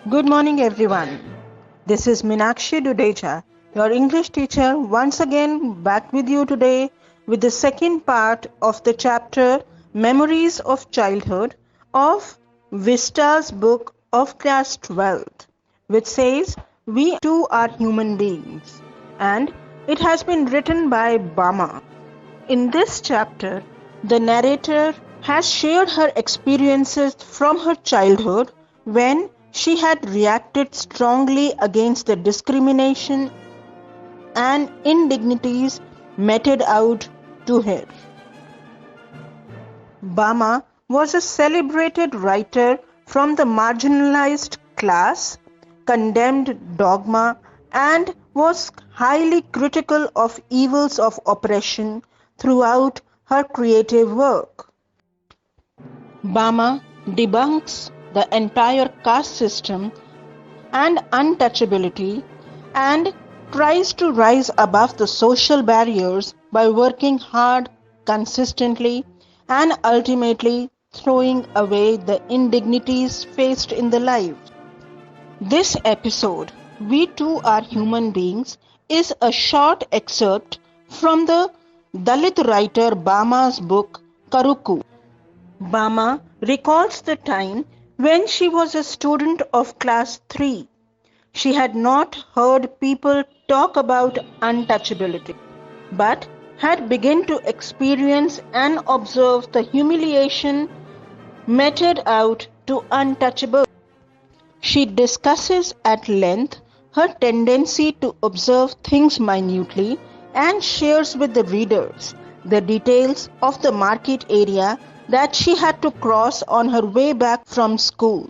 Good morning, everyone. This is Minakshi Dudeja, your English teacher, once again back with you today with the second part of the chapter Memories of Childhood of Vista's book of class 12th, which says we too are human beings, and it has been written by Bama. In this chapter, the narrator has shared her experiences from her childhood when she had reacted strongly against the discrimination and indignities meted out to her. Bama was a celebrated writer from the marginalized class, condemned dogma, and was highly critical of evils of oppression throughout her creative work. Bama debunks the entire caste system and untouchability and tries to rise above the social barriers by working hard, consistently, and ultimately throwing away the indignities faced in the life. This episode, We Too Are Human Beings, is a short excerpt from the Dalit writer Bama's book Karuku. Bama recalls the time when she was a student of class 3. She had not heard people talk about untouchability, but had begun to experience and observe the humiliation meted out to untouchables. She discusses at length her tendency to observe things minutely and shares with the readers the details of the market area that she had to cross on her way back from school.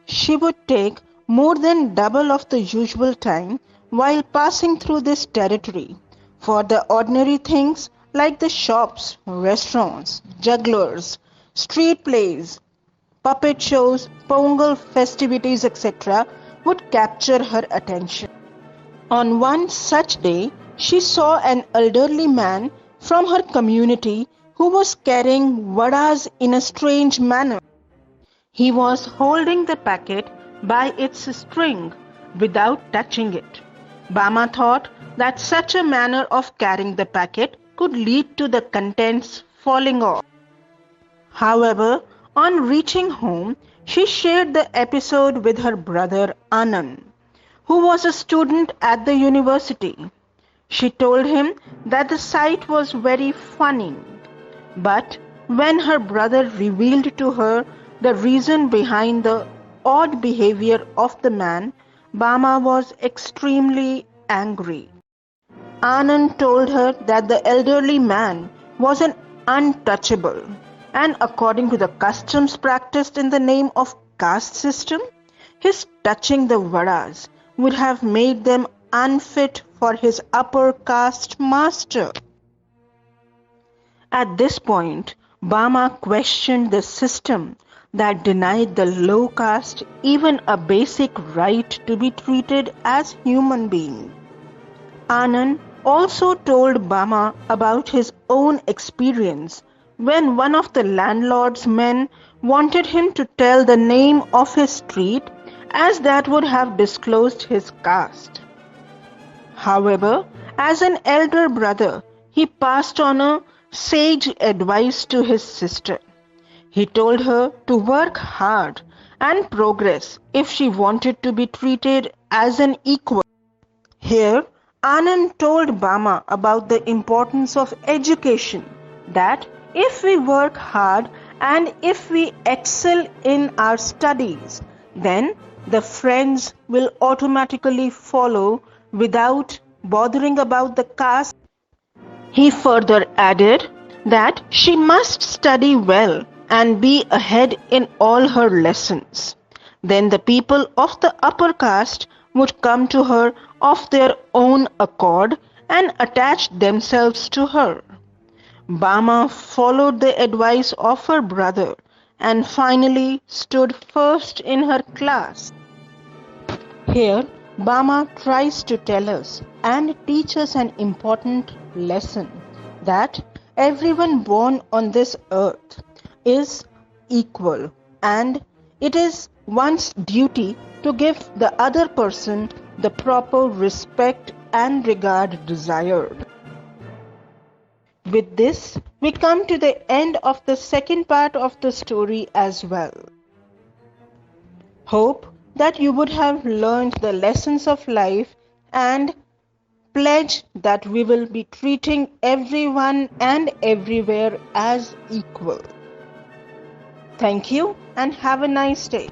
She would take more than double of the usual time while passing through this territory, for the ordinary things like the shops, restaurants, jugglers, street plays, puppet shows, Pongal festivities, etc., would capture her attention. On one such day, she saw an elderly man from her community who was carrying vadas in a strange manner. He was holding the packet by its string without touching it. Bama thought that such a manner of carrying the packet could lead to the contents falling off. However, on reaching home, she shared the episode with her brother Anand, who was a student at the university. She told him that the sight was very funny, but when her brother revealed to her the reason behind the odd behavior of the man, Bama was extremely angry. Anand told her that the elderly man was an untouchable, and according to the customs practiced in the name of caste system, his touching the vadas would have made them unfit for his upper caste master. At this point, Bama questioned the system that denied the low caste even a basic right to be treated as human beings. Anand also told Bama about his own experience when one of the landlord's men wanted him to tell the name of his street, as that would have disclosed his caste. However, as an elder brother, he passed on a sage advice to his sister. He told her to work hard and progress if she wanted to be treated as an equal. Here, Anand told Bama about the importance of education, that if we work hard and if we excel in our studies, then the friends will automatically follow without bothering about the caste. He further added that she must study well and be ahead in all her lessons. Then the people of the upper caste would come to her of their own accord and attach themselves to her. Bama followed the advice of her brother and finally stood first in her class. Here, Bama tries to tell us and teach us an important lesson, that everyone born on this earth is equal, and It is one's duty to give the other person the proper respect and regard desired. With this, we come to the end of the second part of the story as well. Hope that you would have learned the lessons of life and pledge that we will be treating everyone and everywhere as equal. Thank you and have a nice day.